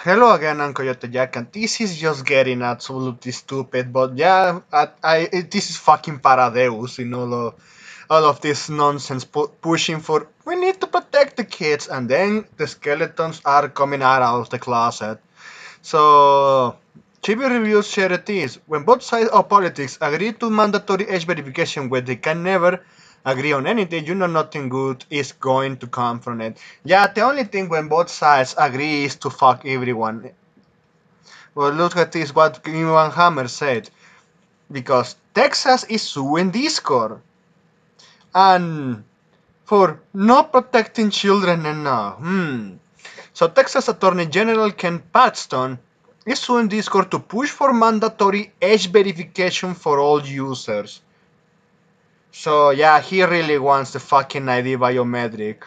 Hello again, I'm Coyote Jack, and this is just getting absolutely stupid. But yeah, this is fucking Paradeus in all of this nonsense pushing for we need to protect the kids, and then the skeletons are coming out of the closet. So, Chibi Reviews share it is when both sides of politics agree to mandatory age verification where they can never agree on anything, you know nothing good is going to come from it. Yeah, the only thing when both sides agree is to fuck everyone. Well, look at this what Ivan Hammer said. Because Texas is suing Discord. And for not protecting children enough. So Texas Attorney General Ken Paxton is suing Discord to push for mandatory age verification for all users. So yeah, he really wants the fucking ID biometric.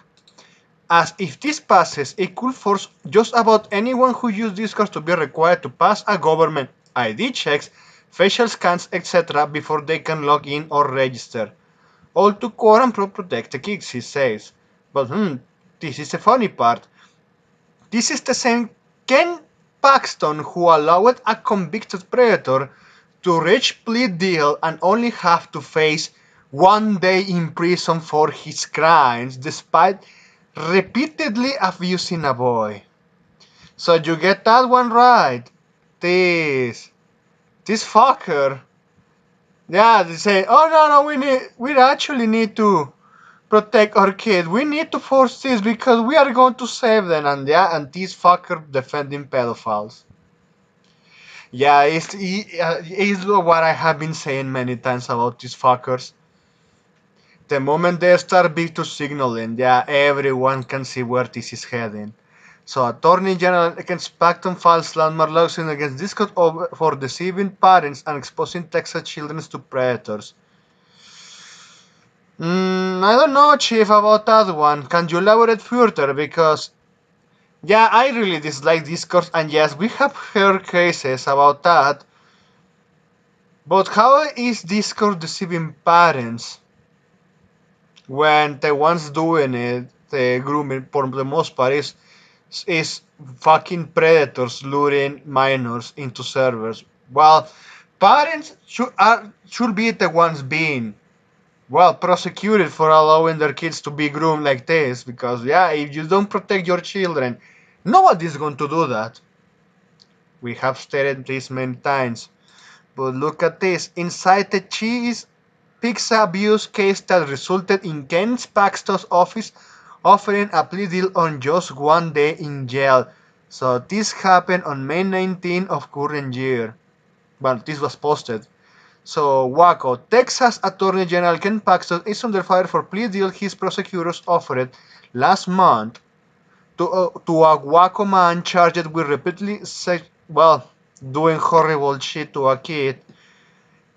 As if this passes, it could force just about anyone who uses Discord to be required to pass a government ID checks, facial scans, etc. before they can log in or register. All to quote unquote protect the kids, he says. But this is the funny part. This is the same Ken Paxton who allowed a convicted predator to reach plea deal and only have to face 1 day in prison for his crimes despite repeatedly abusing a boy. So you get that one right. This fucker. Yeah, they say, oh no, we actually need to protect our kids. We need to force this because we are going to save them. And yeah, and this fucker defending pedophiles. Yeah, it's what I have been saying many times about these fuckers. The moment they start B2 signaling, yeah, everyone can see where this is heading. So, Attorney General against Pacton files landmark lawsuit against Discord for deceiving parents and exposing Texas children to predators. I don't know, Chief, about that one. Can you elaborate further? Because, yeah, I really dislike Discord, and yes, we have heard cases about that. But how is Discord deceiving parents when the ones doing it, the grooming, for the most part, is fucking predators luring minors into servers. Well, parents should be the ones being prosecuted for allowing their kids to be groomed like this because yeah, if you don't protect your children, nobody's going to do that. We have stated this many times. But look at this. Inside the cheese pizza abuse case that resulted in Ken Paxton's office offering a plea deal on just 1 day in jail. So this happened on May 19 of current year. Well, this was posted. So Waco, Texas Attorney General Ken Paxton is under fire for plea deal his prosecutors offered last month to a Waco man charged with repeatedly doing horrible shit to a kid.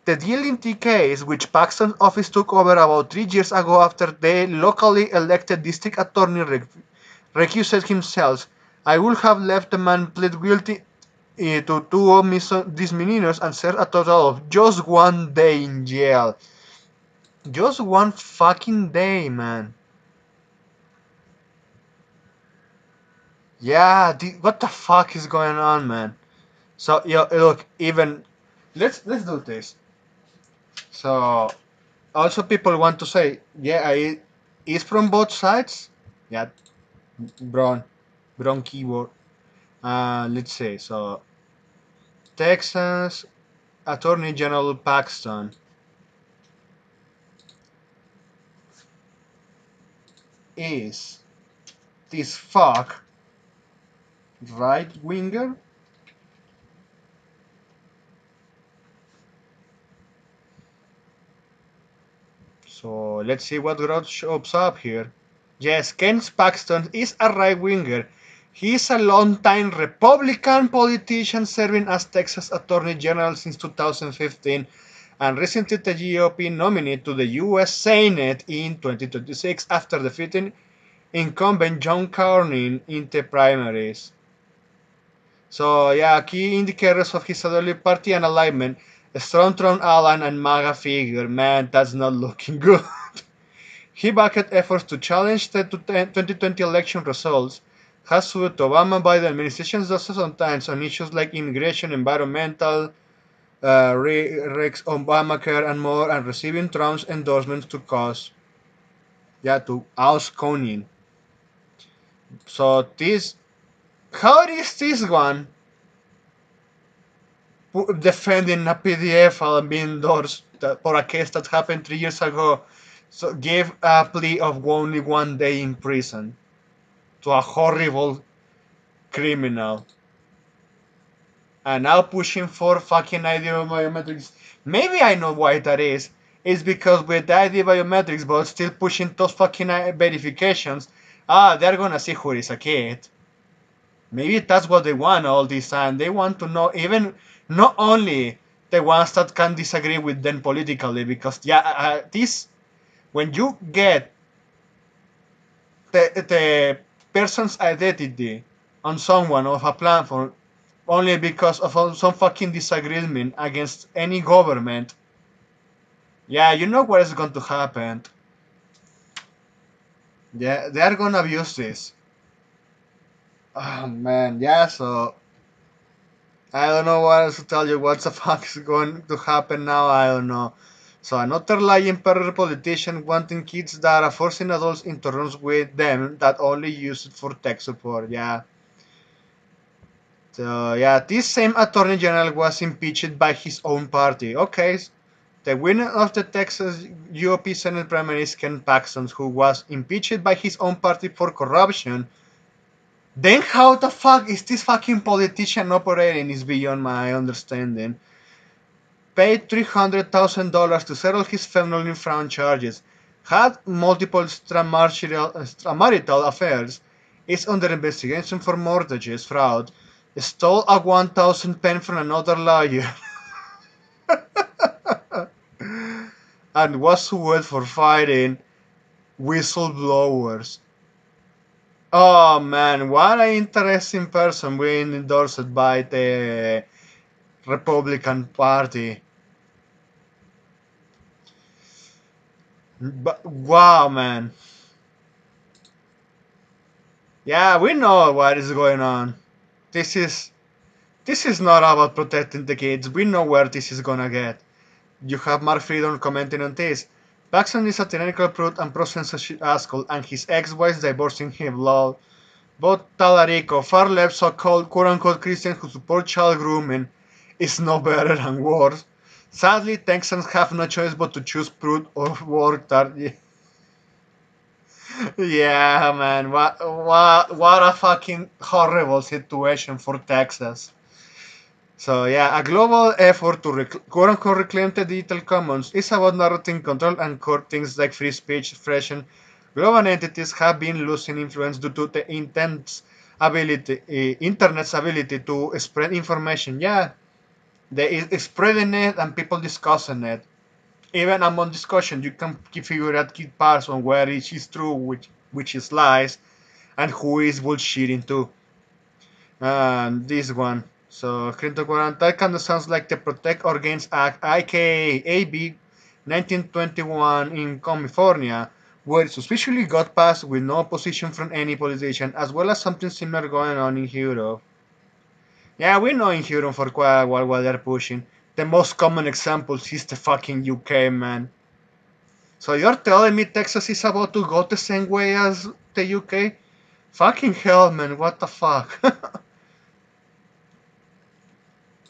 The deal in the case, which Paxton's office took over about 3 years ago after the locally elected district attorney recused himself, I would have let the man plead guilty to two misdemeanors and serve a total of just 1 day in jail. Just one fucking day, man. Yeah, what the fuck is going on, man? So, look, even let's do this. So, also people want to say, yeah, it's from both sides. Yeah, brown, brown keyboard. Let's say so. Texas Attorney General Paxton is this fuck right winger. So let's see what route shows up here. Yes, Ken Paxton is a right winger. He is a long-time Republican politician serving as Texas Attorney General since 2015 and recently the GOP nominee to the U.S. Senate in 2026 after defeating incumbent John Cornyn in the primaries. So yeah, key indicators of his adult party and alignment, a strong Trump ally and MAGA figure. Man, that's not looking good. He backed efforts to challenge the 2020 election results, has sued Obama Biden administrations just sometimes on issues like immigration, environmental, Rex Obamacare, and more, and receiving Trump's endorsements to cause, yeah, to oust Conin. So this, how is this one defending a PDF and being endorsed for a case that happened 3 years ago? So gave a plea of only 1 day in prison to a horrible criminal, and now pushing for fucking ID biometrics. Maybe I know why that is. It's because with ID biometrics, but still pushing those fucking verifications, they're gonna see who is a kid. Maybe that's what they want all this time. They want to know even not only the ones that can disagree with them politically, because yeah, this when you get the person's identity on someone of a platform only because of some fucking disagreement against any government, yeah, you know what is going to happen. Yeah, they are gonna abuse this. Oh man, yeah. So I don't know what else to tell you. What the fuck is going to happen now? I don't know. So another lying parrot politician wanting kids data, forcing adults into rooms with them that only use it for tech support. Yeah. So yeah, this same attorney general was impeached by his own party. Okay, the winner of the Texas GOP Senate primary is Ken Paxton, who was impeached by his own party for corruption. Then how the fuck is this fucking politician operating is beyond my understanding. Paid $300,000 to settle his felony fraud charges. Had multiple extramarital affairs. Is under investigation for mortgages fraud. Stole a 1,000 pen from another lawyer. And was sued for fighting whistleblowers. Oh man, what an interesting person being endorsed by the Republican Party. But wow, man. Yeah, we know what is going on. This is this is not about protecting the kids. We know where this is gonna get. You have Mark Freedom commenting on this. Paxson is a tyrannical prude and pro-censorship asshole, and his ex-wife divorcing him. Lol. Both Talarico, far left so-called quote-unquote Christians who support child grooming, is no better and worse. Sadly, Texans have no choice but to choose prude or work that. Yeah, man, what a fucking horrible situation for Texas. So yeah, a global effort to quote-unquote reclaim the digital commons is about narrative control and core things like free speech, expression. Global entities have been losing influence due to the internet's ability to spread information. Yeah, they is spreading it and people discussing it. Even among discussion, you can figure out key parts on where it is true, which is lies, and who is bullshitting too. This one. So, cryptocurrency kind of sounds like the Protect Organs Act, aka AB 1921 in California, where it suspiciously got passed with no opposition from any politician, as well as something similar going on in Europe. Yeah, we know in Europe for quite a while what they're pushing. The most common example is the fucking UK, man. So you're telling me Texas is about to go the same way as the UK? Fucking hell, man, what the fuck?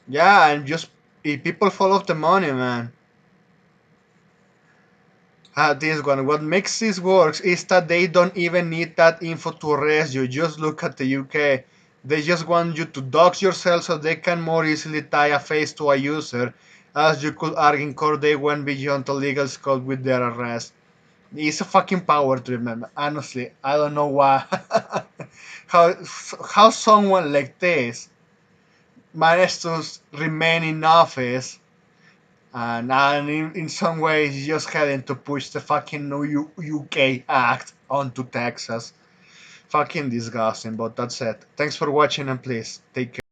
Yeah, and just people follow the money, man. This one. What makes this works is that they don't even need that info to arrest you. Just look at the UK. They just want you to dox yourself so they can more easily tie a face to a user. As you could argue in court, they went beyond the legal scope with their arrest. It's a fucking power trip, man. Honestly, I don't know why. how how someone like this managed to remain in office. And in some ways, just having to push the fucking new UK Act onto Texas. Fucking disgusting, but that's it. Thanks for watching and please take care.